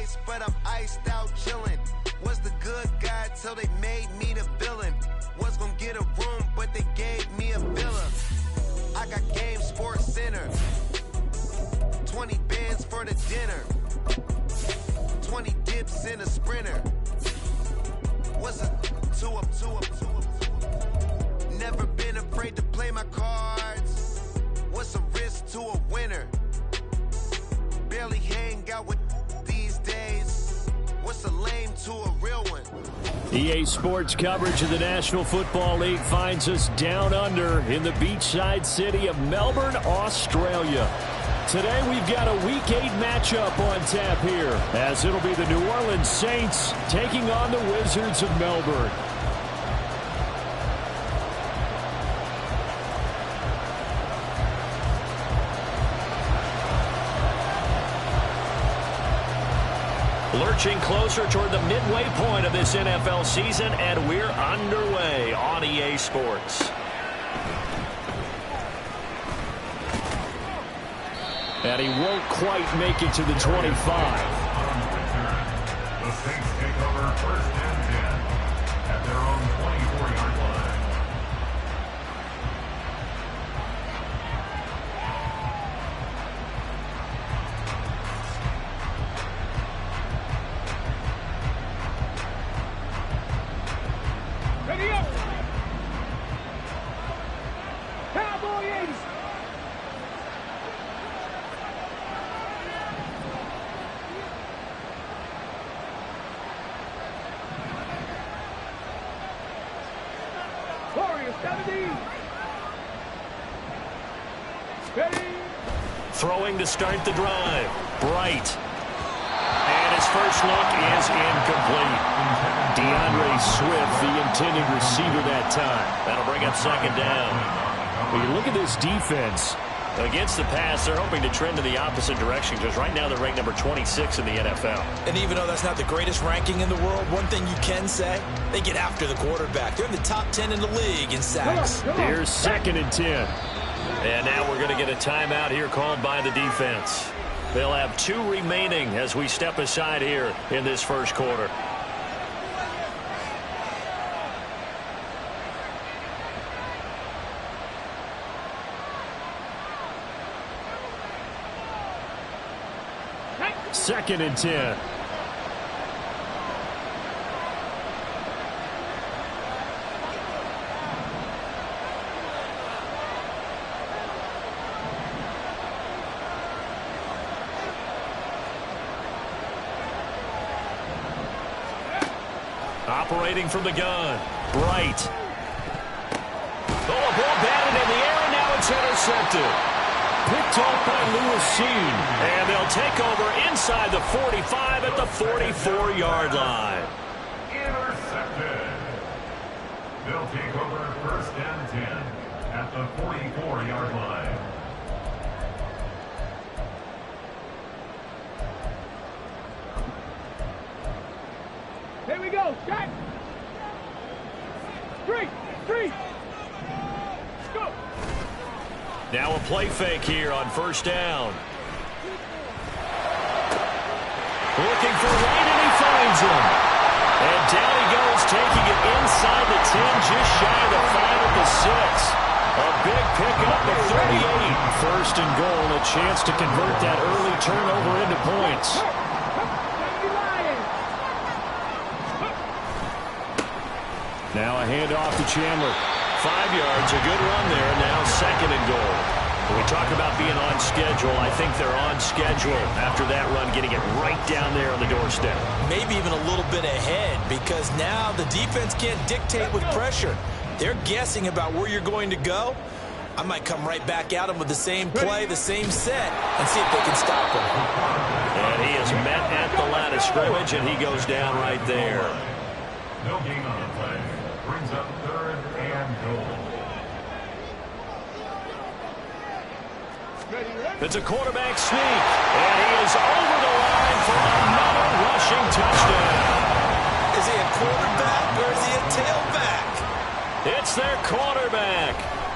ice, but I'm iced out chillin'. Was the good guy till they made me the villain. Was gonna get a room, but they gave me a villa. I got Game Sports Center. 20 bands for the dinner. 20 dips in a sprinter. What's a two up? Never been afraid to play my cards. What's a risk to a winner? Barely hang out with these days. What's a lame to a real one? EA Sports coverage of the National Football League finds us down under in the beachside city of Melbourne, Australia. Today we've got a Week 8 matchup on tap here, as it'll be the New Orleans Saints taking on the Wizards of Melbourne. Lurching closer toward the midway point of this NFL season, and we're underway on EA Sports. And he won't quite make it to the 25. The Saints take over first and 10 at their own 24-yard line. Ready up! Cowboys! Warriors, 70! Ready! Throwing to start the drive. Bright. And his first look is incomplete. DeAndre Swift, the intended receiver that time. That'll bring up second down. When you look at this defense, against the pass, they're hoping to trend in the opposite direction because right now they're ranked number 26 in the NFL. And even though that's not the greatest ranking in the world, one thing you can say, they get after the quarterback. They're in the top 10 in the league in sacks. Here's second and 10. And now we're going to get a timeout here called by the defense. They'll have 2 remaining as we step aside here in this first quarter. Second and 10. Operating from the gun. Bright. Oh, a ball batted in the air, and now it's intercepted. Picked off by Lewis Cine. And they'll take over inside the 45 at the 44-yard line. Intercepted. They'll take over first and 10 at the 44-yard line. Here we go, shot! Three! Go! Now a play fake here on first down. Looking for Wright, and he finds him. And down he goes, taking it inside the 10, just shy of the 5 at the 6. A big pickup of 38. First and goal, a chance to convert that early turnover into points. Now a handoff to Chandler. 5 yards, a good run there. Now second and goal. When we talk about being on schedule, I think they're on schedule after that run, getting it right down there on the doorstep. Maybe even a little bit ahead, because now the defense can't dictate with pressure. They're guessing about where you're going to go. I might come right back at them with the same play, the same set, and see if they can stop him. And he is met at the line of scrimmage, and he goes down right there. No gain on the play. Brings up third and goal. It's a quarterback sneak, and he is over the line for another rushing touchdown. Is he a quarterback or is he a tailback? It's their quarterback.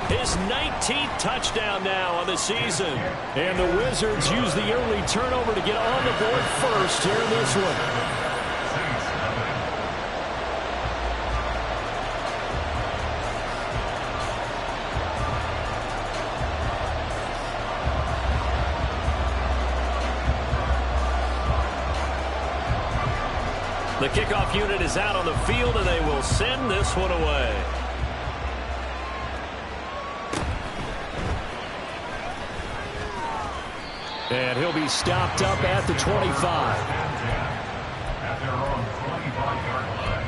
His 19th touchdown now on the season. And the Wizards use the early turnover to get on the board first here in this one. The kickoff unit is out on the field, and they will send this one away. And he'll be stopped up at the 25. At their own 25-yard line.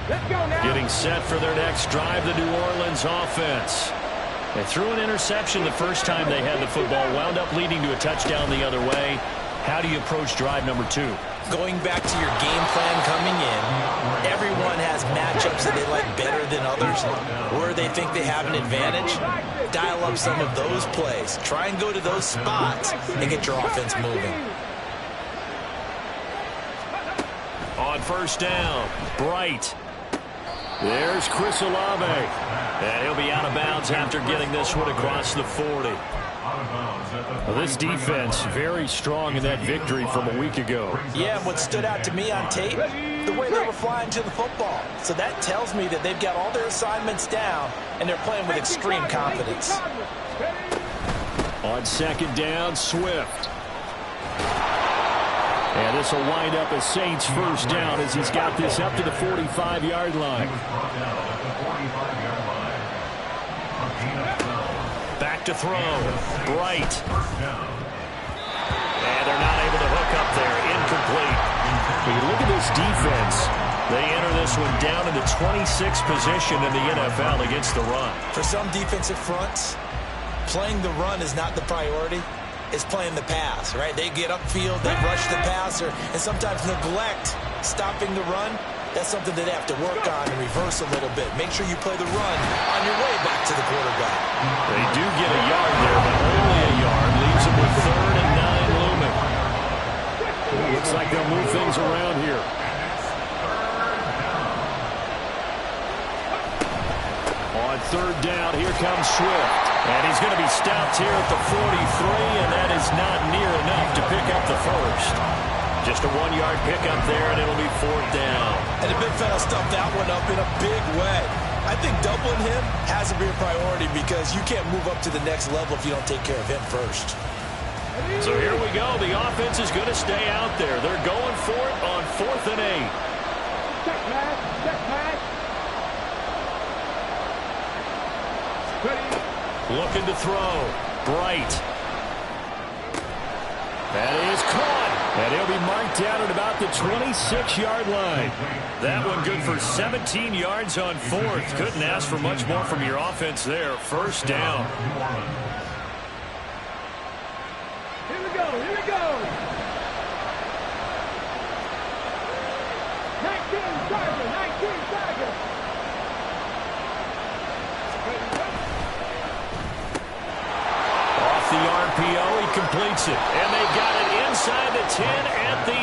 Let's go now. Getting set for their next drive, the New Orleans offense. They threw an interception the first time they had the football, wound up leading to a touchdown the other way. How do you approach drive number 2? Going back to your game plan coming in, everyone has matchups that they like better than others, where they think they have an advantage. Dial up some of those plays. Try and go to those spots and get your offense moving. On first down, Bright. There's Chris Olave. And he'll be out of bounds after getting this one across the 40. Well, this defense very strong in that victory from a week ago. Yeah, and what stood out to me on tape, the way they were flying to the football. So that tells me that they've got all their assignments down, and they're playing with extreme confidence. On second down, Swift. And this will wind up a Saints first down as he's got this up to the 45-yard line. Back to throw. Bright. And they're not able to hook up there. Incomplete. When you look at this defense, they enter this one down in the 26th position in the NFL against the run. For some defensive fronts, playing the run is not the priority. It's playing the pass, right? They get upfield, they rush the passer, and sometimes neglect stopping the run. That's something that they have to work on and reverse a little bit. Make sure you play the run on your way back to the quarterback. They do get a yard there, but only a yard. Leaves them with 3rd and 9 looming. Looks like they'll move things around here. On 3rd down, here comes Swift. And he's going to be stopped here at the 43, and that is not near enough to pick up the first. Just a 1-yard pickup there, and it'll be 4th down. And the big fella stuffed that one up in a big way. I think doubling him has to be a priority because you can't move up to the next level if you don't take care of him first. So here we go. The offense is going to stay out there. They're going for it on 4th and 8. Check pass. Check pass. Ready. Looking to throw. Bright. That is caught. And he'll be marked down at about the 26-yard line. That one good for 17 yards on 4th. Couldn't ask for much more from your offense there. First down. Here we go. Here we go. 19 Tiger. 19 Tiger. Off the RPO, he completes it. And they've got it inside the 10 at the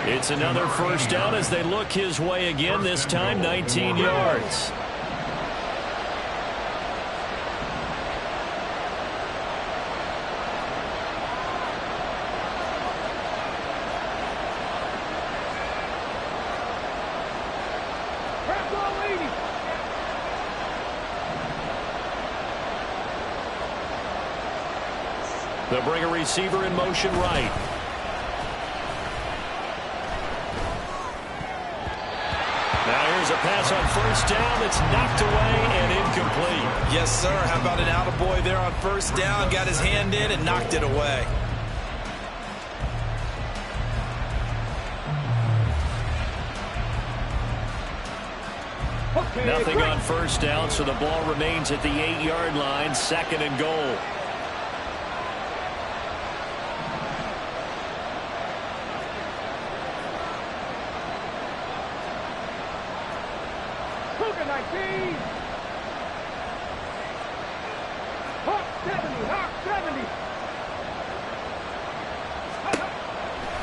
8. It's another first down as they look his way again, this time 19 yards. They'll bring a receiver in motion right. Now here's a pass on first down that's knocked away and incomplete. Yes, sir. How about an attaboy there on first down? Got his hand in and knocked it away. Nothing on first down, so the ball remains at the 8-yard line, 2nd and goal.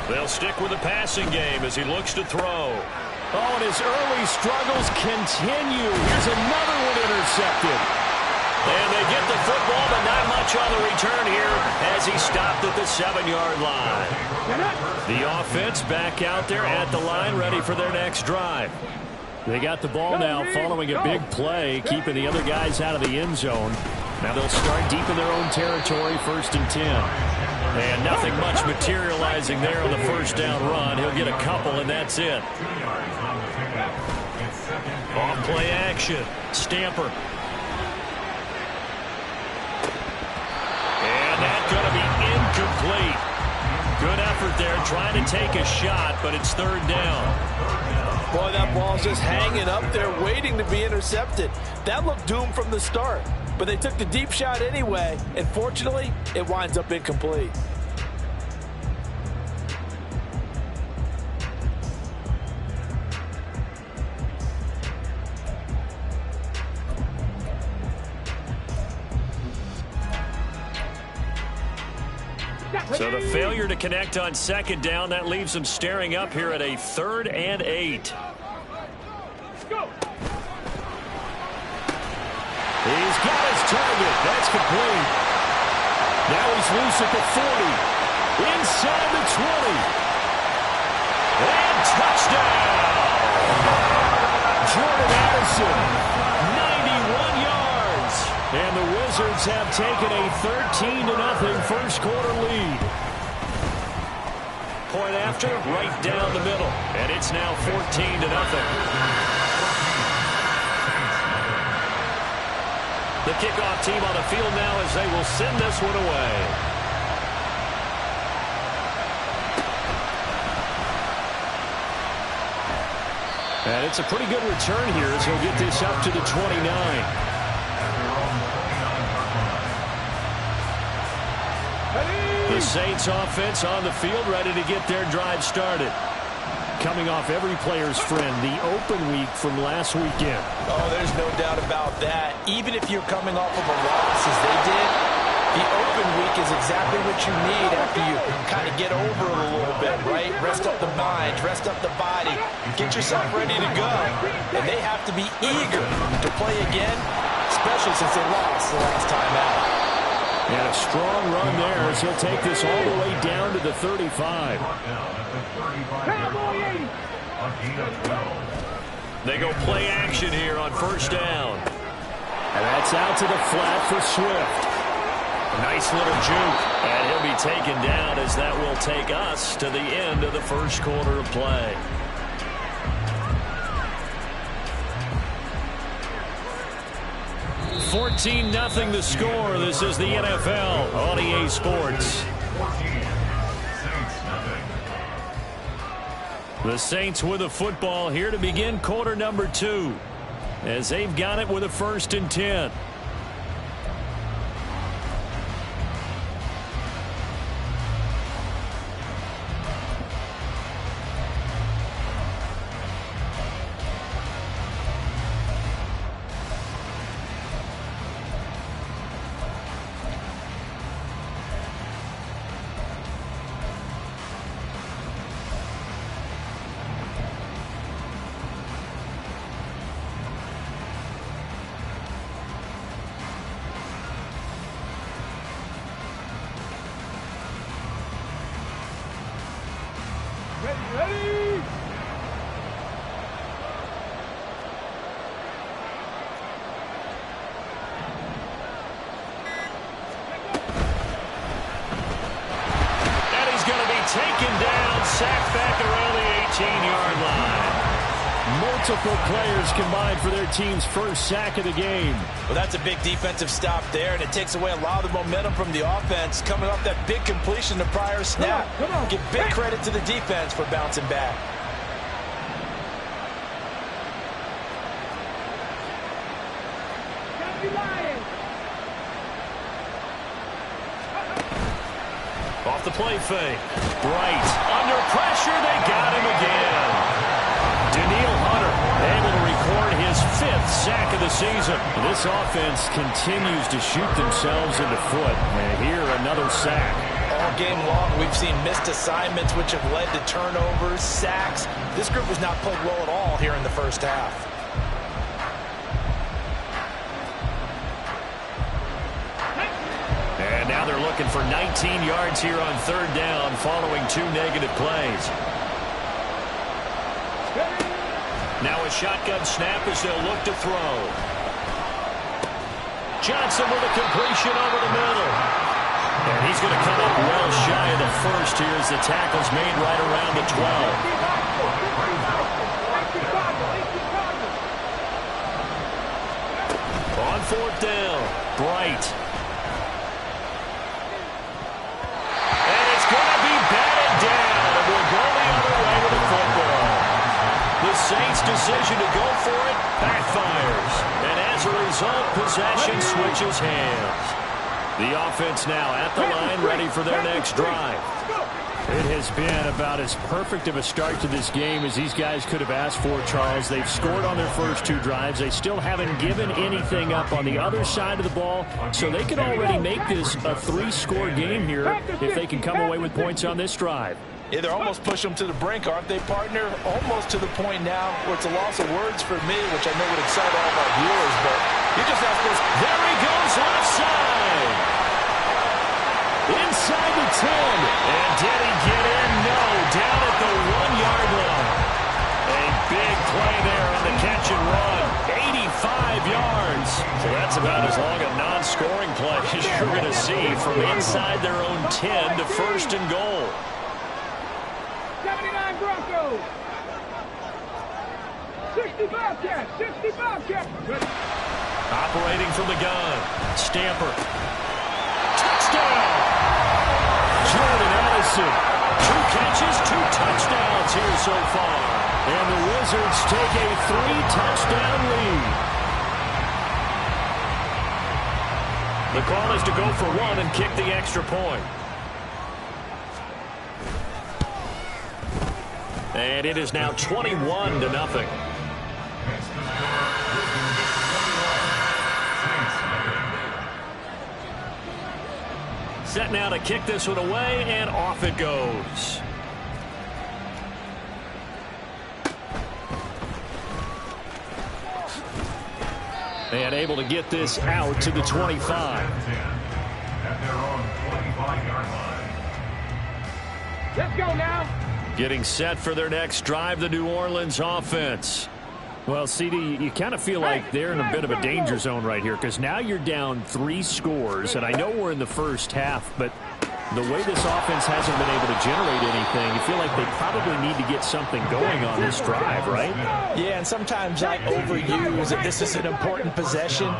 They'll stick with the passing game as he looks to throw. Oh, and his early struggles continue. Here's another one intercepted. And they get the football, but not much on the return here as he stopped at the 7-yard line. The offense back out there at the line, ready for their next drive. They got the ball now following a big play, keeping the other guys out of the end zone. Now they'll start deep in their own territory, 1st and 10. And nothing much materializing there on the first down run. He'll get a couple, and that's it. Off play action. Stamper. And that's going to be incomplete. Good effort there trying to take a shot, but it's 3rd down. Boy, that ball's just hanging up there waiting to be intercepted. That looked doomed from the start. But they took the deep shot anyway, and fortunately, it winds up incomplete. So the failure to connect on 2nd down, that leaves them staring up here at a 3rd and 8. He's got his target. That's complete. Now he's loose at the 40. Inside the 20. And touchdown! Jordan Addison, 91 yards. And the Wizards have taken a 13-0 first quarter lead. Point after, right down the middle. And it's now 14-0. The kickoff team on the field now as they will send this one away. And it's a pretty good return here as he'll get this up to the 29. The Saints offense on the field ready to get their drive started. Coming off every player's friend, the open week from last weekend. Oh, there's no doubt about that. Even if you're coming off of a loss as they did, the open week is exactly what you need after you kind of get over it a little bit, right? Rest up the mind, rest up the body, get yourself ready to go. And they have to be eager to play again, especially since they lost the last time out. And a strong run there as he'll take this all the way down to the 35. They go play action here on 1st down. And that's out to the flat for Swift. A nice little juke. And he'll be taken down as that will take us to the end of the first quarter of play. $14-0 the score. This is the NFL on EA Sports. The Saints with the football here to begin quarter number 2 as they've got it with a 1st and 10. Ready? And he's going to be taken down, sacked back around the 18-yard line. Multiple players combined for their team's first sack of the game. Well, that's a big defensive stop there, and it takes away a lot of the momentum from the offense coming off that big completion the prior snap. Come on. Give big credit to the defense for bouncing back. Gotta be lying. Off the play fake. Bright. Under pressure, they got him again. Daniil Hunter able to record his 5th sack of the season. This offense continues to shoot themselves in the foot. And here, another sack. Oh, All game long, we've seen missed assignments, which have led to turnovers, sacks. This group was not played well at all here in the first half. And now they're looking for 19 yards here on third down following 2 negative plays. Now a shotgun snap as they'll look to throw. Johnson with a completion over the middle. And he's going to come up well shy of the first here as the tackle's made right around the 12. On fourth down, Bright. And it's going to be batted down. And we'll go the other way with the football. The Saints' decision to go for it backfires. And as a result, possession switches hands. The offense now at the line, ready for their next drive. It has been about as perfect of a start to this game as these guys could have asked for, Charles. They've scored on their first 2 drives. They still haven't given anything up on the other side of the ball, so they can already make this a 3-score game here if they can come away with points on this drive. Yeah, they're almost pushing them to the brink, aren't they, partner? Almost to the point now where it's a loss of words for me, which I know would excite all of our viewers, but you just have to... There he goes left side. Inside the 10. And did he get in? No. Down at the 1-yard line. A big play there on the catch and run. 85 yards. So that's about as long a non-scoring play as you're going to see from inside their own 10 to first and goal. 79 Broncos. 60 Bobcats. 60 Bobcats. Operating from the gun. Stamper. Touchdown! Jordan Addison. 2 catches, 2 touchdowns here so far. And the Wizards take a 3-touchdown lead. The call is to go for 1 and kick the extra point. And it is now 21-0. Set now to kick this one away, and off it goes. And able to get this out to the 25. At their own 25-yard line. Let's go now. Getting set for their next drive, the New Orleans offense. Well, CD, you kind of feel like they're in a bit of a danger zone right here because now you're down 3 scores, and I know we're in the first half, but the way this offense hasn't been able to generate anything, you feel like they probably need to get something going on this drive, right? Yeah, and sometimes I overuse that this is an important possession,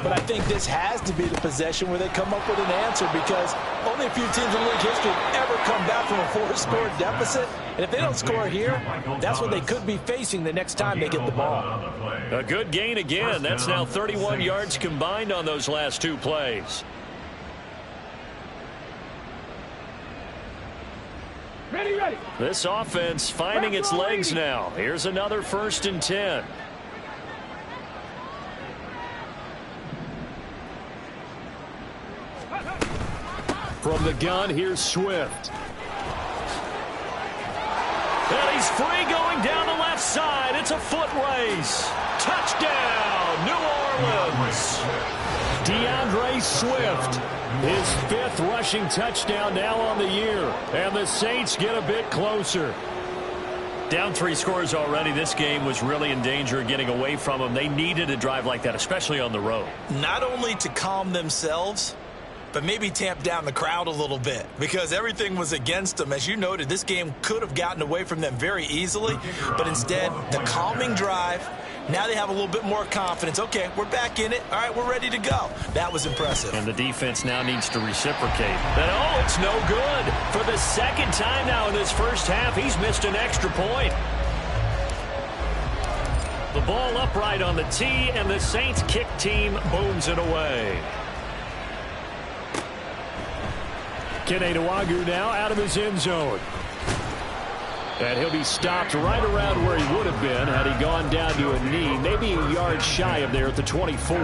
but I think this has to be the possession where they come up with an answer because only a few teams in league history have ever come back from a 4-score deficit, and if they don't score here, that's what they could be facing the next time they get the ball. A good gain again. That's now 31 yards combined on those last 2 plays. Ready, ready. This offense finding its legs now. Here's another 1st and 10. From the gun, here's Swift. And he's free going down the left side. It's a foot race. Touchdown, New Orleans. DeAndre Swift. His 5th rushing touchdown now on the year. And the Saints get a bit closer. Down 3 scores already. This game was really in danger of getting away from them. They needed a drive like that, especially on the road. Not only to calm themselves, but maybe tamp down the crowd a little bit because everything was against them. As you noted, this game could have gotten away from them very easily, but instead, the calming drive, now they have a little bit more confidence. Okay, we're back in it. All right, we're ready to go. That was impressive. And the defense now needs to reciprocate. And oh, it's no good. For the 2nd time now in this first half, he's missed an extra point. The ball upright on the tee, and the Saints kick team booms it away. Kene Nwangwu now out of his end zone. And he'll be stopped right around where he would have been had he gone down to a knee, maybe a yard shy of there at the 24.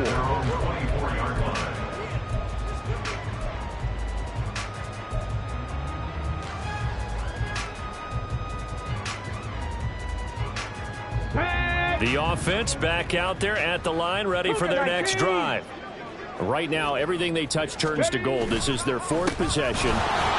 The offense back out there at the line, ready for their next drive. Right now, everything they touch turns to gold. This is their 4th possession.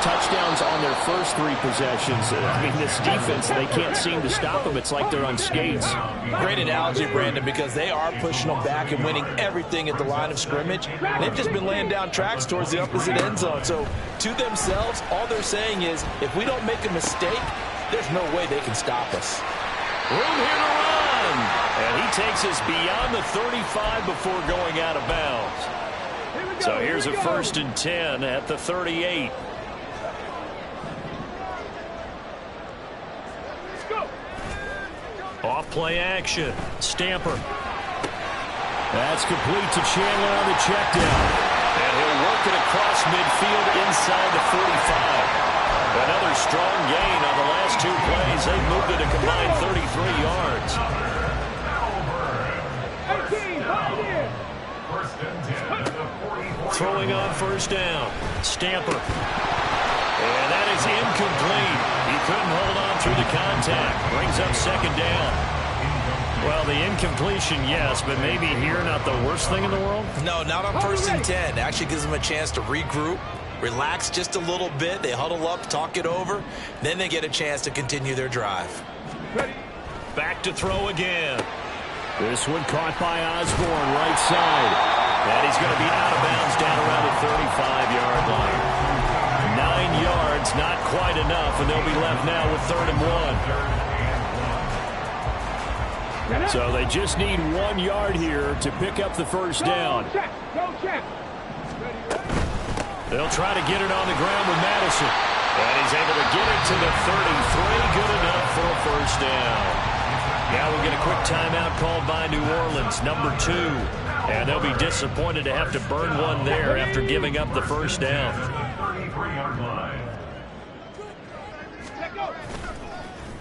Touchdowns on their first 3 possessions. I mean, this defense, they can't seem to stop them. It's like they're on skates. Great analogy, Brandon, because they are pushing them back and winning everything at the line of scrimmage. They've just been laying down tracks towards the opposite end zone. So, to themselves, all they're saying is, if we don't make a mistake, there's no way they can stop us. Room here to run. And he takes us beyond the 35 before going out of bounds. So here's a 1st and 10 at the 38. Off play action. Stamper. That's complete to Chandler on the check down. And he'll work it across midfield inside the 45. Another strong gain on the last 2 plays. They've moved it a combined 33 yards. Throwing on 1st down. Stamper. And that is incomplete. He couldn't hold on through the contact. Brings up 2nd down. Well, the incompletion, yes, but maybe here not the worst thing in the world? No, not on 1st and 10. Actually gives them a chance to regroup, relax just a little bit. They huddle up, talk it over. Then they get a chance to continue their drive. Back to throw again. This one caught by Osborne, right side. And he's going to be out of bounds down around the 35-yard line. 9 yards, not quite enough, and they'll be left now with 3rd and 1. So they just need 1 yard here to pick up the 1st down. They'll try to get it on the ground with Madison. And he's able to get it to the 33. Good enough for a 1st down. Now we'll get a quick timeout called by New Orleans, number 2. And they'll be disappointed to have to burn one there after giving up the 1st down.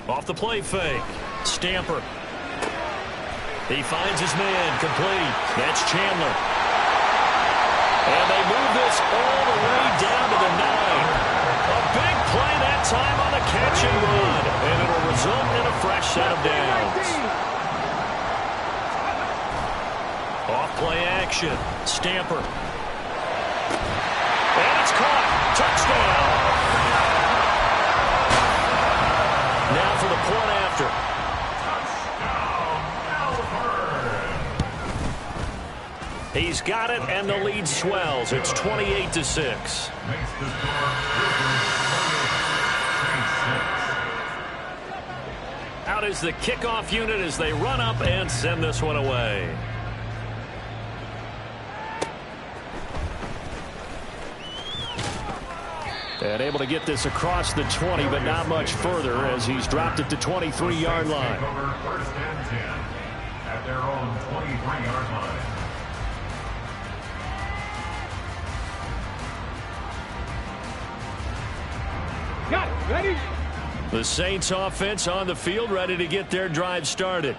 Off the play fake. Stamper. He finds his man, complete. That's Chandler. And they move this all the way down to the 9. A big play that time on the catch and run. And it'll result in a fresh set of downs. Off play action. Stamper. And it's caught. Touchdown. Now for the point after. He's got it, and the lead swells. It's 28-6. Out is the kickoff unit as they run up and send this one away. And able to get this across the 20, but not much further as he's dropped it to 23-yard line. 1st and 10 at their own 23-yard line. Got it. Ready? The Saints offense on the field, ready to get their drive started.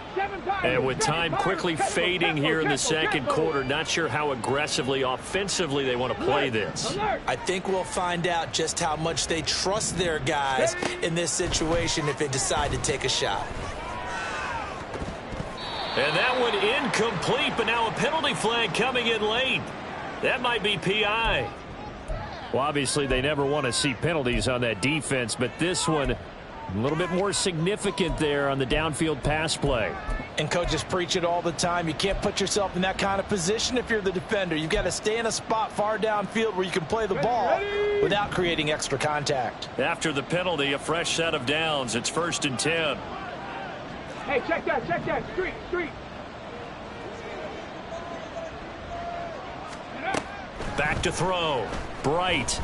And with time quickly fading here in the 2nd quarter, not sure how aggressively, offensively they want to play this. I think we'll find out just how much they trust their guys in this situation if they decide to take a shot. And that one incomplete, but now a penalty flag coming in late. That might be PI. Well, obviously they never want to see penalties on that defense, but this one a little bit more significant there on the downfield pass play. And coaches preach it all the time. You can't put yourself in that kind of position if you're the defender. You've got to stay in a spot far downfield where you can play the ball without creating extra contact. After the penalty, a fresh set of downs. It's 1st and 10. Hey, check that. Street. Back to throw. Bright.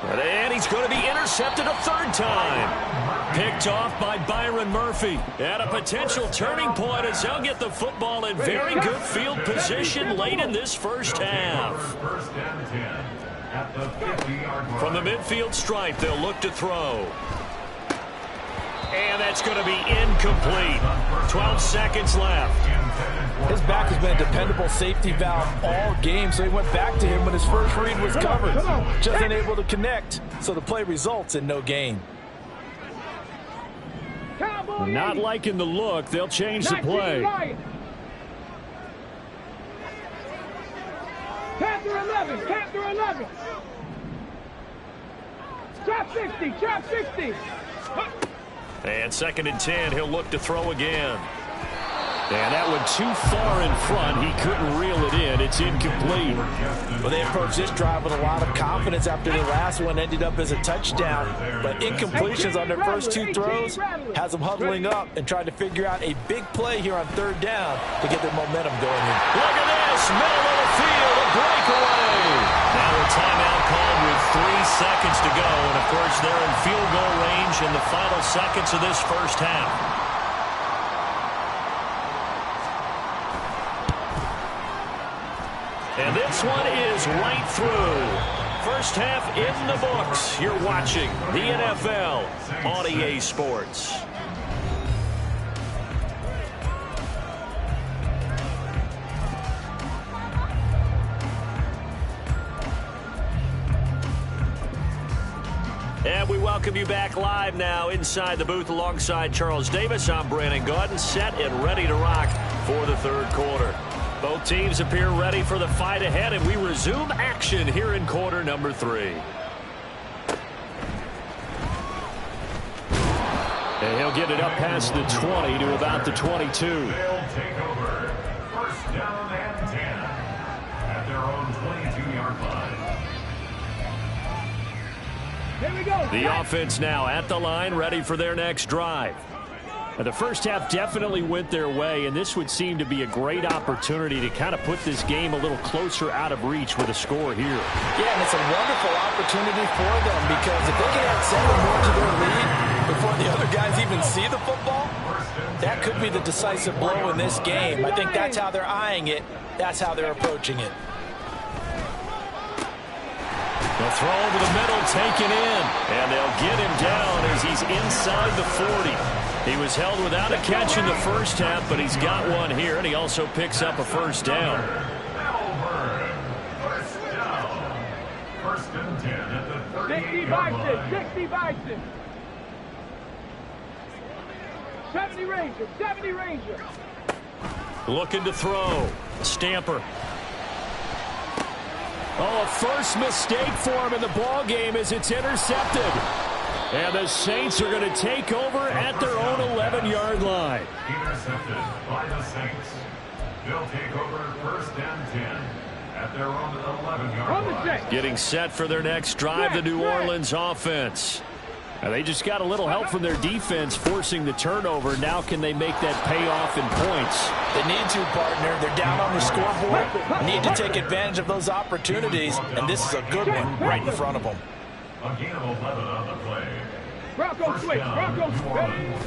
And he's going to be intercepted a 3rd time. Picked off by Byron Murphy. At a potential turning point as they'll get the football in very good field position late in this 1st half. 1st and 10 at the 50-yard line. From the midfield stripe, they'll look to throw. And that's going to be incomplete. 12 seconds left. His back has been a dependable safety valve all game, so he went back to him when his first read was covered. Just unable to connect, so the play results in no gain. Not liking the look. They'll change the play. Panther 11, Panther 11. Trap 60, trap 60. And 2nd and 10, he'll look to throw again. And that one too far in front. He couldn't reel it in. It's incomplete. Well, they approached this drive with a lot of confidence after the last one ended up as a touchdown. But incompletions on their first 2 throws has them huddling up and trying to figure out a big play here on 3rd down to get their momentum going here. Look at this. Middle of the field, a breakaway. Now a timeout called with 3 seconds to go. And, of course, they're in field goal range in the final seconds of this first half. And this one is right through. First half in the books. You're watching the NFL on EA Sports. And we welcome you back live now inside the booth alongside Charles Davis. I'm Brandon Gaudin, set and ready to rock for the 3rd quarter. Both teams appear ready for the fight ahead, and we resume action here in quarter number 3. And he'll get it up past the 20 to about the 22. They'll take over. First down and 10 at their own 22-yard line. Here we go. The offense now at the line, ready for their next drive. The first half definitely went their way, and this would seem to be a great opportunity to kind of put this game a little closer out of reach with a score here. Yeah, and it's a wonderful opportunity for them because if they can add 7 more to their lead before the other guys even see the football, that could be the decisive blow in this game. I think that's how they're eyeing it. That's how they're approaching it. They'll throw over the middle, taken in, and they'll get him down as he's inside the 40. He was held without a catch in the first half, but he's got one here, and he also picks up a first down. Melbourne, first down. First and 10 at the 38-yard line. 60 Bison. 70 Ranger, 70 Ranger. Looking to throw. Stamper. Oh, a first mistake for him in the ball game as it's intercepted. And the Saints are going to take over at their own 11-yard line. Intercepted by the Saints. They'll take over first and 10 at their own 11-yard line. Getting set for their next drive, the New Orleans offense. Now they just got a little help from their defense forcing the turnover. Now can they make that pay off in points? They need to, partner. They're down on the scoreboard. Need to take advantage of those opportunities, and this is a good one right in front of them. A gain of 11 on the play. Bronco switch, Bronco switch.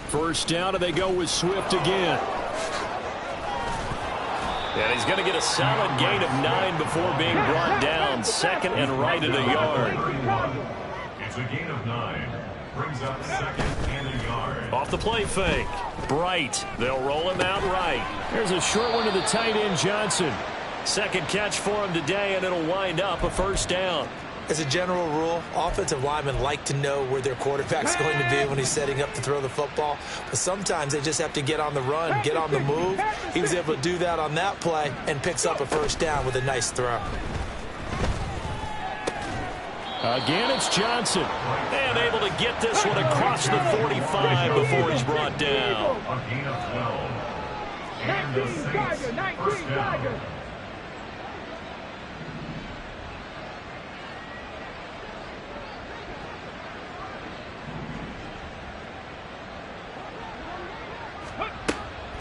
First down, and they go with Swift again. And he's going to get a solid gain of 9 before being brought down. 2nd and right at a yard. It's a gain of 9. Brings up 2nd and a yard. Off the play fake. Bright. They'll roll him out right. There's a short one to the tight end, Johnson. 2nd catch for him today, and it'll wind up a first down. As a general rule, offensive linemen like to know where their quarterback's going to be when he's setting up to throw the football. But sometimes they just have to get on the run, get on the move. He was able to do that on that play and picks up a first down with a nice throw. Again, it's Johnson. And able to get this one across the 45 before he's brought down. A gain of 12. And the 19 Saints Tiger, 19 first down. Tiger.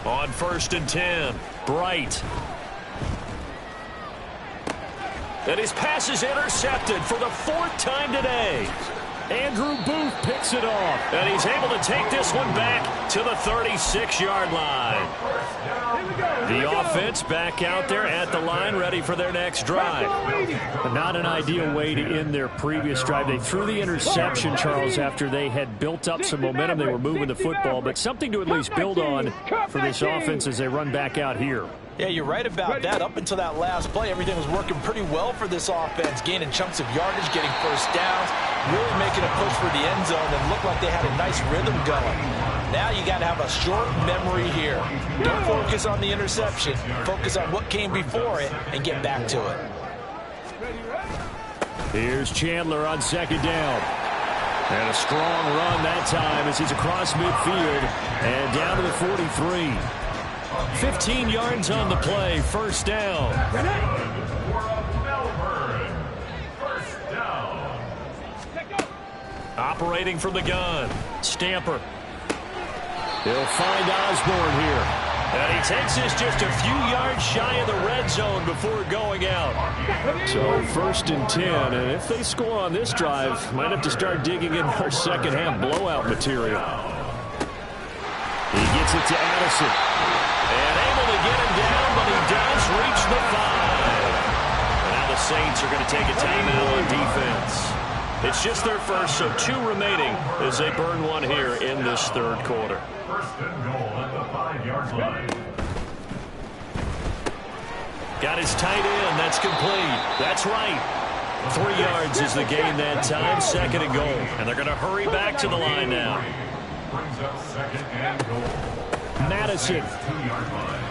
On 1st and 10, Bright. And his pass is intercepted for the 4th time today. Andrew Booth picks it off. And he's able to take this one back to the 36-yard line. The offense back out there at the line, ready for their next drive. Not an ideal way to end their previous drive. They threw the interception, Charles, after they had built up some momentum. They were moving the football, but something to at least build on for this offense as they run back out here. Yeah, you're right about that. Up until that last play, everything was working pretty well for this offense, gaining chunks of yardage, getting first downs, really making a push for the end zone, and looked like they had a nice rhythm going. Now you got to have a short memory here. Don't focus on the interception. Focus on what came before it and get back to it. Here's Chandler on second down. And a strong run that time as he's across midfield and down to the 43. 15 yards on the play, first down. Operating from the gun, Stamper. He'll find Osborne here. And he takes this just a few yards shy of the red zone before going out. So first and 10, and if they score on this drive, might have to start digging in our second half blowout material. He gets it to Addison. And able to get him down, but he does reach the 5. And now the Saints are going to take a timeout on defense. It's just their first, so 2 remaining as they burn one here in this third quarter. First and goal at the 5-yard line. Got his tight end. That's complete. That's right. 3 yards is the gain that time. Second and goal. And they're going to hurry back to the line now. Brings up second and goal. Madison. 2-yard line.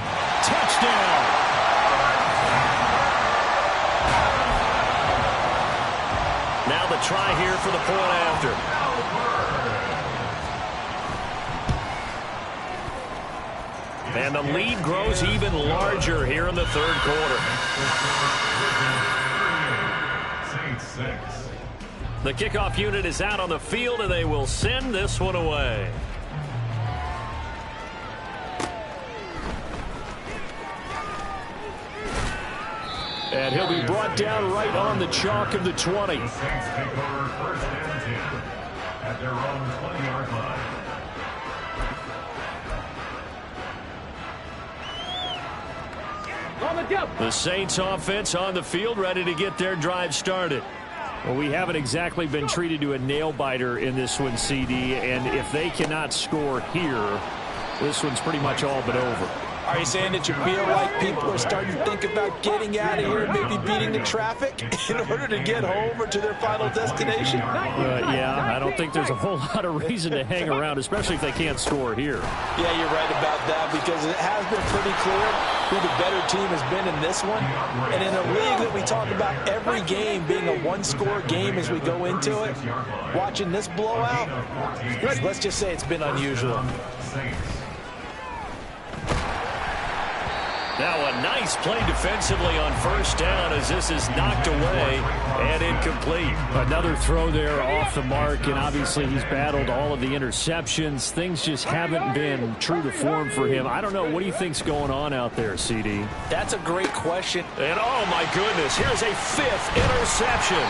Touchdown. Now the try here for the point after. And the lead grows even larger here in the third quarter. Saints 6. The kickoff unit is out on the field, and they will send this one away. And he'll be brought down right on the chalk of the 20. The Saints take over first and 10 at their own 20-yard line. The Saints offense on the field, ready to get their drive started. Well, we haven't exactly been treated to a nail-biter in this one, CD, and if they cannot score here, this one's pretty much all but over. Are you saying that you feel like people are starting to think about getting out of here and maybe beating the traffic in order to get home or to their final destination? Yeah, I don't think there's a whole lot of reason to hang around, especially if they can't score here. Yeah, you're right about that because it has been pretty clear who the better team has been in this one. And in a league that we talk about every game being a one-score game as we go into it, watching this blowout, let's just say it's been unusual. Now a nice play defensively on first down as this is knocked away and incomplete. Another throw there off the mark, and obviously he's battled all of the interceptions. Things just haven't been true to form for him. I don't know. What do you think's going on out there, CD? That's a great question. And oh my goodness, here's a 5th interception.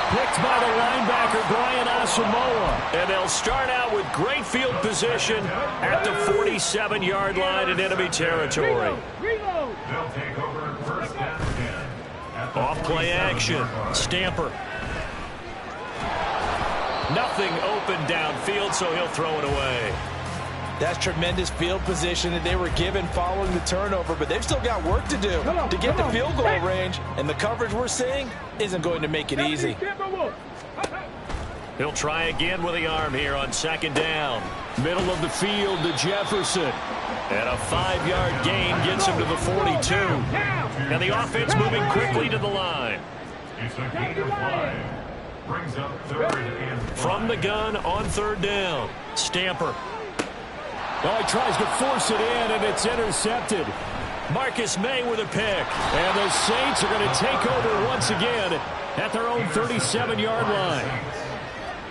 Picked by the linebacker, Brian Asamoah. And they'll start out with great field position at the 47-yard line in enemy territory. They'll take over first and 10. Off play action. Stamper. Nothing open downfield, so he'll throw it away. That's tremendous field position that they were given following the turnover, but they've still got work to do to get the field goal range, and the coverage we're seeing isn't going to make it easy. He'll try again with the arm here on second down. Middle of the field to Jefferson. And a 5-yard gain gets him to the 42. And the offense moving quickly to the line. It's a gain of 5. Brings up third and 5. From the gun on third down. Stamper. Oh, he tries to force it in, and it's intercepted. Marcus May with a pick. And the Saints are going to take over once again at their own 37-yard line.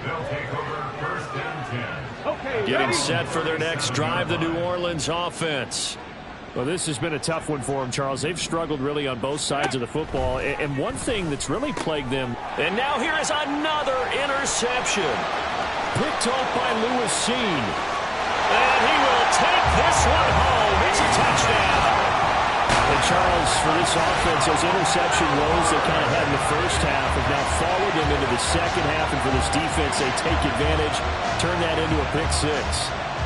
They'll take over first and 10. Getting set for their next drive, the New Orleans offense. Well, this has been a tough one for them, Charles. They've struggled really on both sides of the football. And one thing that's really plagued them. And now here is another interception. Picked off by Lewis Cine. And he will take this one home. It's a touchdown. And Charles, for this offense, those interception woes they kind of had in the first half have now followed them into the second half. And for this defense, they take advantage, turn that into a pick 6.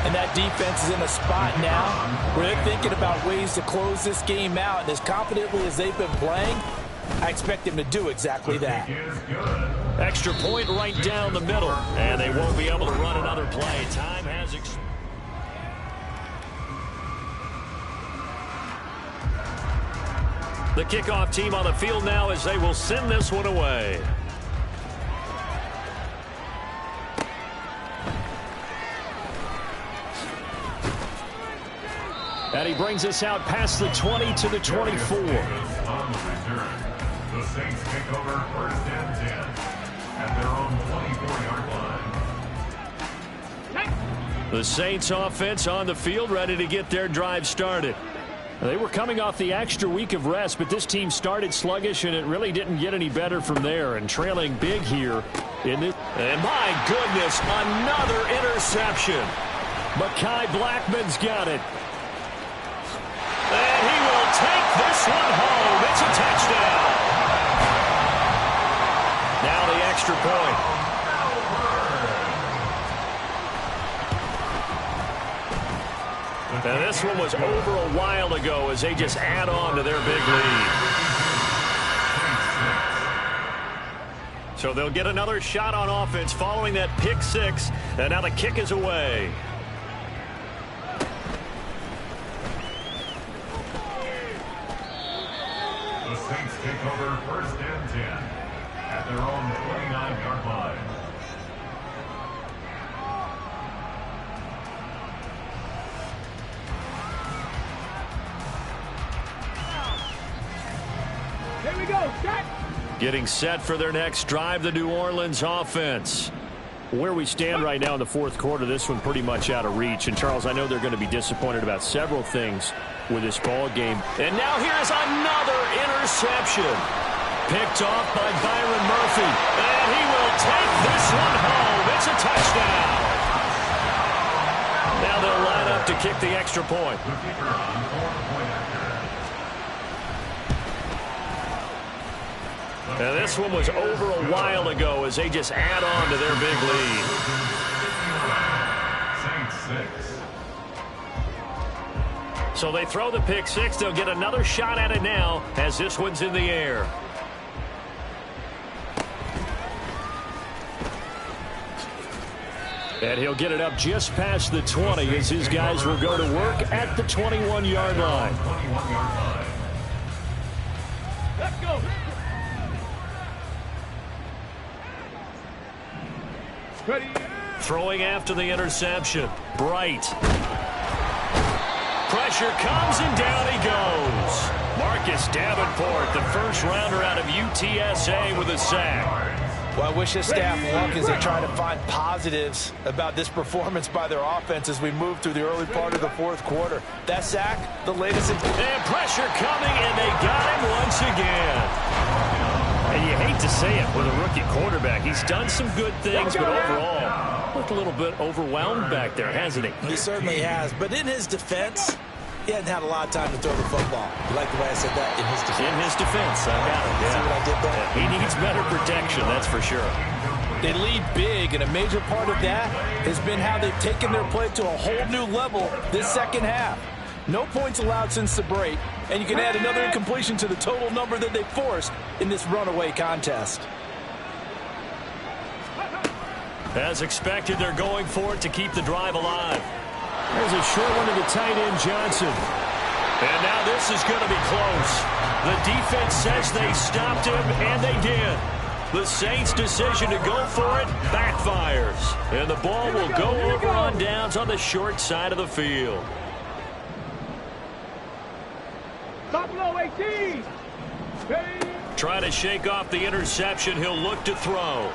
And that defense is in a spot now where they're thinking about ways to close this game out. And as confidently as they've been playing, I expect them to do exactly that. Extra point right down the middle. And they won't be able to run another play. Time has expired. The kickoff team on the field now as they will send this one away. And he brings us out past the 20 to the 24. On the return, the Saints take over first and 10 at their own 24-yard line. The Saints offense on the field, ready to get their drive started. They were coming off the extra week of rest, but this team started sluggish, and it really didn't get any better from there. And trailing big here in this. And my goodness, another interception. Mekhi Blackmon's got it. And he will take this one home. It's a touchdown. Now the extra point. And this one was over a while ago as they just add on to their big lead. So they'll get another shot on offense following that pick six. And now the kick is away. The Saints take over first and 10 at their own 29-yard line. Here we go, set. Getting set for their next drive, the New Orleans offense. Where we stand right now in the fourth quarter, this one pretty much out of reach. And, Charles, I know they're going to be disappointed about several things with this ball game. And now here's another interception. Picked off by Byron Murphy. And he will take this one home. It's a touchdown. Now they'll line up to kick the extra point. Now this one was over a while ago as they just add on to their big lead. So they throw the pick six. They'll get another shot at it now as this one's in the air. And he'll get it up just past the 20 as his guys will go to work at the 21-yard line. Let's go. Ready. Throwing after the interception. Bright. Pressure comes and down he goes. Marcus Davenport, the first rounder out of UTSA with a sack. Well, I wish this staff luck as they try to find positives about this performance by their offense as we move through the early part of the fourth quarter. That sack, the latest. And pressure coming, and they got him once again. And you hate to say it with a rookie quarterback. He's done some good things, but overall, looked a little bit overwhelmed back there, hasn't he? He certainly has. But in his defense, he hadn't had a lot of time to throw the football. You like the way I said that? In his defense. In his defense, I got it. Yeah. See what I did there? Yeah, he needs better protection, that's for sure. They lead big, and a major part of that has been how they've taken their play to a whole new level this second half. No points allowed since the break, and you can add another incompletion to the total number that they forced in this runaway contest. As expected, they're going for it to keep the drive alive. There's a short one to the tight end, Johnson. And now this is going to be close. The defense says they stopped him, and they did. The Saints' decision to go for it backfires. And the ball will go over on downs on the short side of the field. Top low 18. Ready. Trying to shake off the interception. He'll look to throw.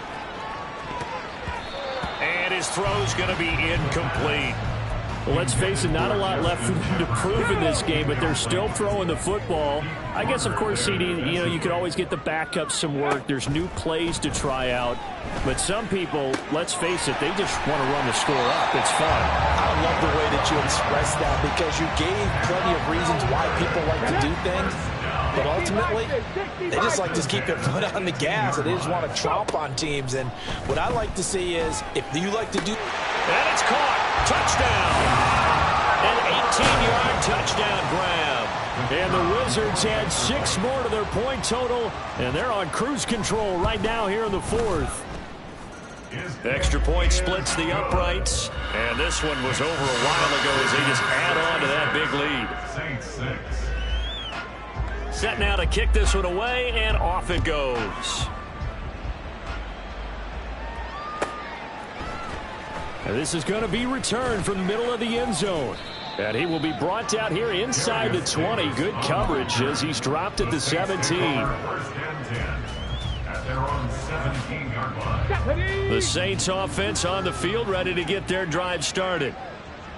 And his throw's going to be incomplete. Well, let's face it, not a lot left for them to prove in this game, but they're still throwing the football. I guess, of course, CD, you could always get the backup some work. There's new plays to try out. But some people, let's face it, they just want to run the score up. It's fun. I love the way that you expressed that because you gave plenty of reasons why people like to do things. But ultimately, they just like to keep their foot on the gas, and they just want to tromp on teams. And what I like to see is, if you like to do... And it's caught. Touchdown. An 18-yard touchdown grab. And the Wizards add 6 more to their point total, and they're on cruise control right now here in the fourth. Extra point splits the uprights, and this one was over a while ago as they just add on to that big lead. Saints 6, Set now to kick this one away, and off it goes. And this is going to be returned from the middle of the end zone. And he will be brought down here inside the 20. Good coverage as he's dropped at the 17. First and 10 at their own 17-yard line. The Saints offense on the field, ready to get their drive started.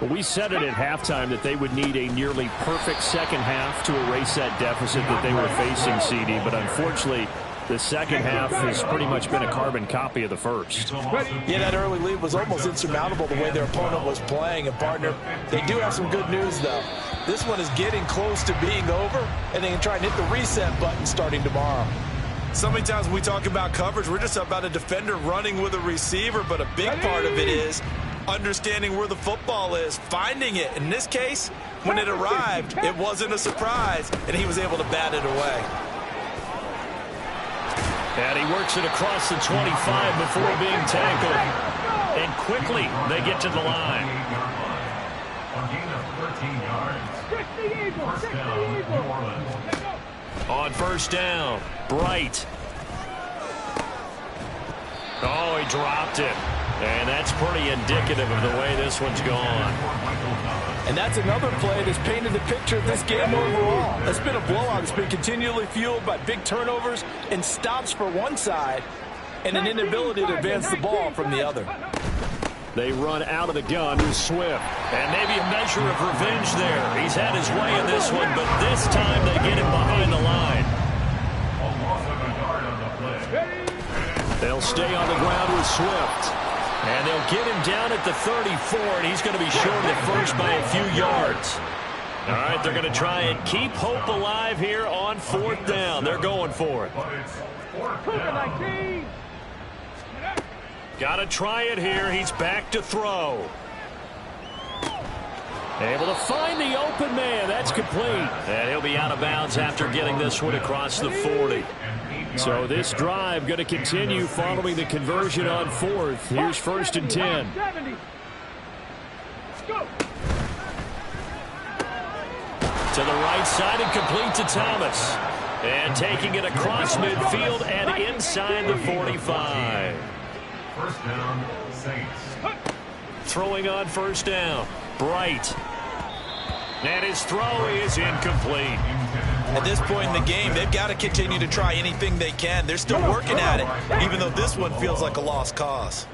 Well, we said it at halftime that they would need a nearly perfect second half to erase that deficit that they were facing, CD. But unfortunately, the second half has pretty much been a carbon copy of the first. Yeah, that early lead was almost insurmountable the way their opponent was playing. And, partner, they do have some good news, though. This one is getting close to being over, and they can try and hit the reset button starting tomorrow. So many times when we talk about coverage, we're just about a defender running with a receiver, but a big part of it is understanding where the football is, finding it. In this case, when it arrived, it wasn't a surprise, and he was able to bat it away. And he works it across the 25 before being tackled. And quickly, they get to the line. A gain of 13 yards. First down, New Orleans. On first down, Bright. Oh, he dropped it. And that's pretty indicative of the way this one's gone. And that's another play that's painted the picture of this game overall. It's been a blowout. It's been continually fueled by big turnovers and stops for one side and an inability to advance the ball from the other. They run out of the gun with Swift. And maybe a measure of revenge there. He's had his way in this one, but this time they get him behind the line. A loss of a yard on the play. They'll stay on the ground with Swift. And they'll get him down at the 34, and he's going to be short of the first by a few yards. All right, they're going to try and keep hope alive here on fourth down. They're going for it. But it's fourth down. Got to try it here. He's back to throw. Able to find the open man. That's complete. And he'll be out of bounds after getting this one across the 40. So this drive going to continue following the conversion on fourth. Here's first and 10. To the right side and complete to Thomas. And taking it across midfield and inside the 45. First down, Saints. Throwing on first down, Bright. And his throw is incomplete. At this point in the game, they've got to continue to try anything they can. They're still working at it, even though this one feels like a lost cause.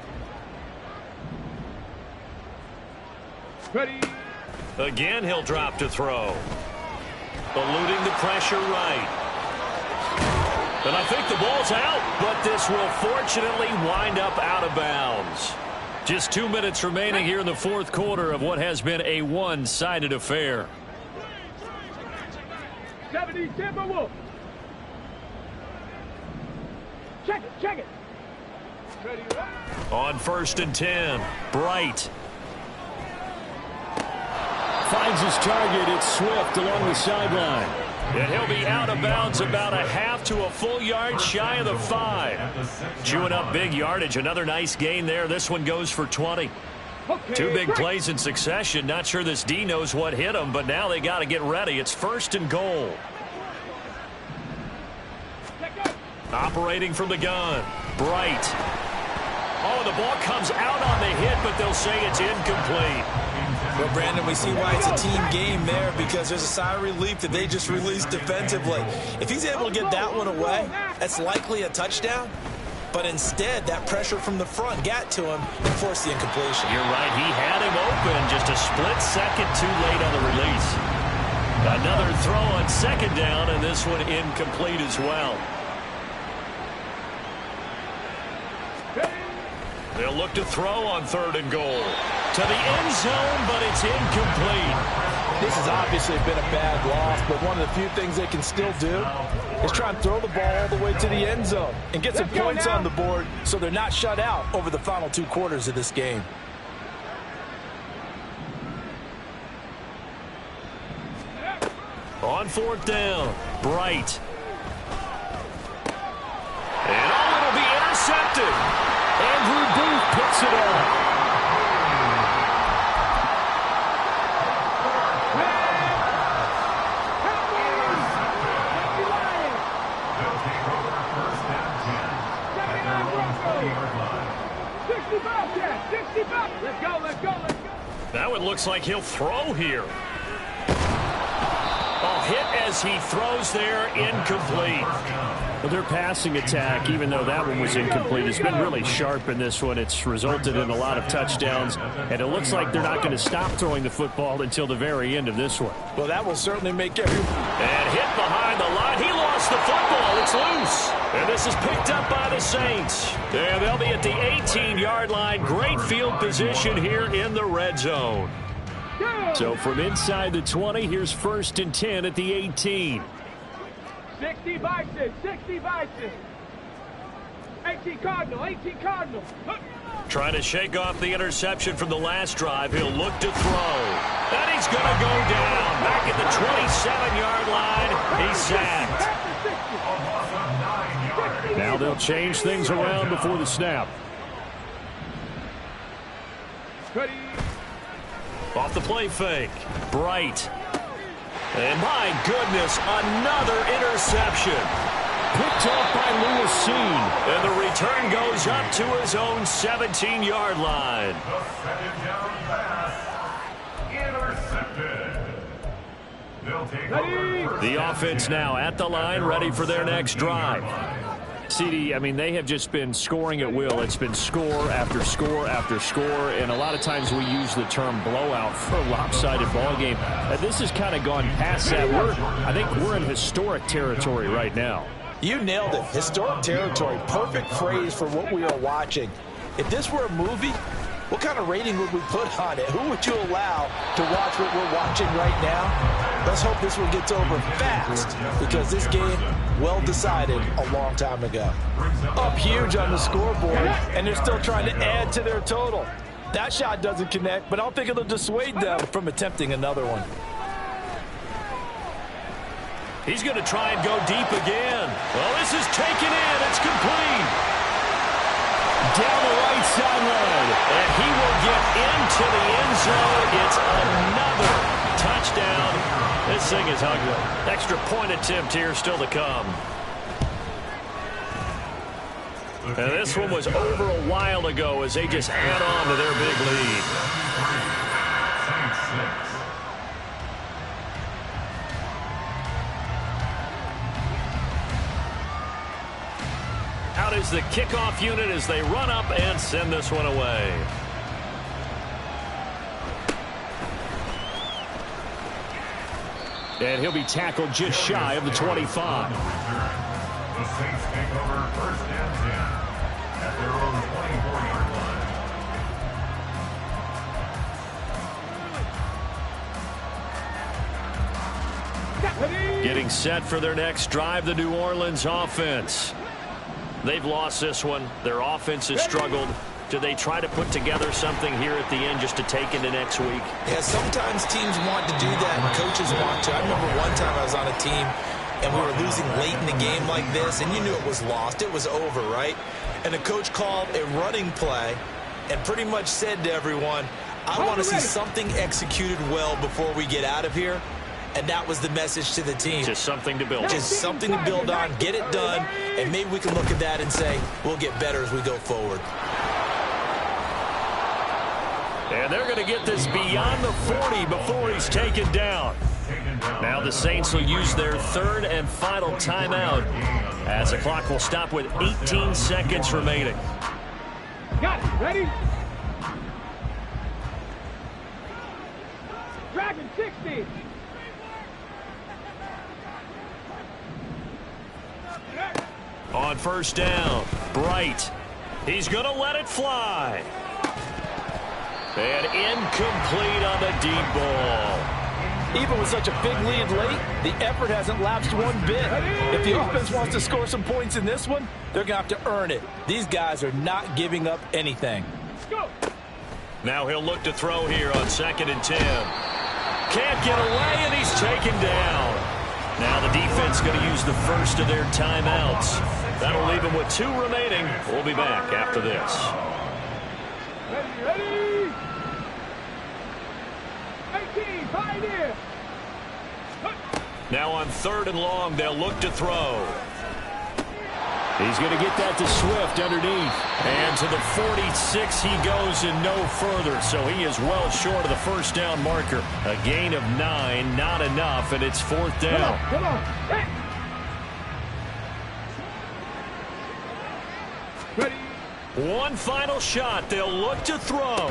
Ready. Again, he'll drop to throw. Eluding the pressure right. And I think the ball's out, but this will fortunately wind up out of bounds. Just 2 minutes remaining here in the fourth quarter of what has been a one-sided affair. 70 Timberwolves. Check it, check it. Ready, On first and 10, Bright. Finds his target. It's Swift along the sideline. And he'll be out of bounds about a half to a full yard shy of the 5. Chewing up big yardage. Another nice gain there. This one goes for 20. okay, 2 big plays in succession. Not sure this D knows what hit him, but now they got to get ready. It's first and goal. Operating from the gun. Bright. Oh, the ball comes out on the hit, but they'll say it's incomplete. Well, Brandon, we see why it's a team game there, because there's a sigh of relief that they just released defensively. If he's able to get that one away, that's likely a touchdown. But instead, that pressure from the front got to him and forced the incompletion. You're right. He had him open, just a split second too late on the release. Another throw on second down, and this one incomplete as well. They'll look to throw on third and goal. To the end zone, but it's incomplete. This has obviously been a bad loss, but one of the few things they can still do is try and throw the ball all the way to the end zone and get some points on the board so they're not shut out over the final 2 quarters of this game. On fourth down, Bright. And it'll be intercepted. Andrew Booth picks it up. it looks like he'll throw here. Hit as he throws there, incomplete. Well, their passing attack, even though that one was incomplete, has been really sharp in this one. It's resulted in a lot of touchdowns, and it looks like they're not going to stop throwing the football until the very end of this one. Well, that will certainly make everyone. And hit behind the line. He lost the football. It's loose. And this is picked up by the Saints. And they'll be at the 18-yard line. Great field position here in the red zone. So from inside the 20, here's 1st and 10 at the 18. 60 Bison, 60 Bison. 18 Cardinal, 18 Cardinal. Trying to shake off the interception from the last drive. He'll look to throw. And he's going to go down. Back at the 27-yard line. He's sacked. Now they'll change things around before the snap. Ready. Off the play fake. Bright. And my goodness, another interception. Picked off by Lewis Cine. And the return goes up to his own 17-yard line. The second down pass. Intercepted. They'll take over. The offense now at the line, ready for their next drive. CD, I mean, they have just been scoring at will. It's been score after score after score, and a lot of times we use the term blowout for a lopsided ball game. This has kind of gone past that. I think we're in historic territory right now. You nailed it. Historic territory. Perfect phrase for what we are watching. If this were a movie, what kind of rating would we put on it? Who would you allow to watch what we're watching right now? Let's hope this one gets over fast, because this game, well decided a long time ago. Up huge on the scoreboard, and they're still trying to add to their total. That shot doesn't connect, but I don't think it'll dissuade them from attempting another one. He's going to try and go deep again. Well, this is taken in. It's complete. Down the right sideline. And he will get into the end zone. It's another touchdown. This thing is ugly. Extra point attempt here still to come. And this one was over a while ago as they just add on to their big lead. Out is the kickoff unit as they run up and send this one away. And he'll be tackled just shy of the 25. The Saints take over 1st and 10 at their own 24-yard line. Getting set for their next drive, the New Orleans offense. They've lost this one. Their offense has struggled. Do they try to put together something here at the end just to take into next week? Yeah, sometimes teams want to do that and coaches want to. I remember one time I was on a team and we were losing late in the game like this, and you knew it was lost. It was over, right? And the coach called a running play and pretty much said to everyone, I want to see something executed well before we get out of here. And that was the message to the team. Just something to build on. Just something to build on, get it done, and maybe we can look at that and say, we'll get better as we go forward. And they're going to get this beyond the 40 before he's taken down. Now the Saints will use their 3rd and final timeout as the clock will stop with 18 seconds remaining. Got it. Ready? Dragon 60. On 1st down, Bright. He's going to let it fly. And incomplete on the deep ball. Even with such a big lead late, the effort hasn't lapsed one bit. If the offense wants to score some points in this one, they're going to have to earn it. These guys are not giving up anything. Go. Now he'll look to throw here on 2nd and 10. Can't get away, and he's taken down. Now the defense going to use the first of their timeouts. That'll leave them with 2 remaining. We'll be back after this. Ready? 18, Pioneer. Now on 3rd and long, they'll look to throw. He's going to get that to Swift underneath. And to the 46 he goes and no further. So he is well short of the first down marker. A gain of 9, not enough, and it's 4th down. Come on. Hey. Ready. One final shot. They'll look to throw.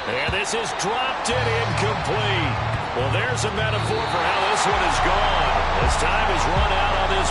And this is dropped and incomplete. Well, there's a metaphor for how this one is gone. As time has run out on this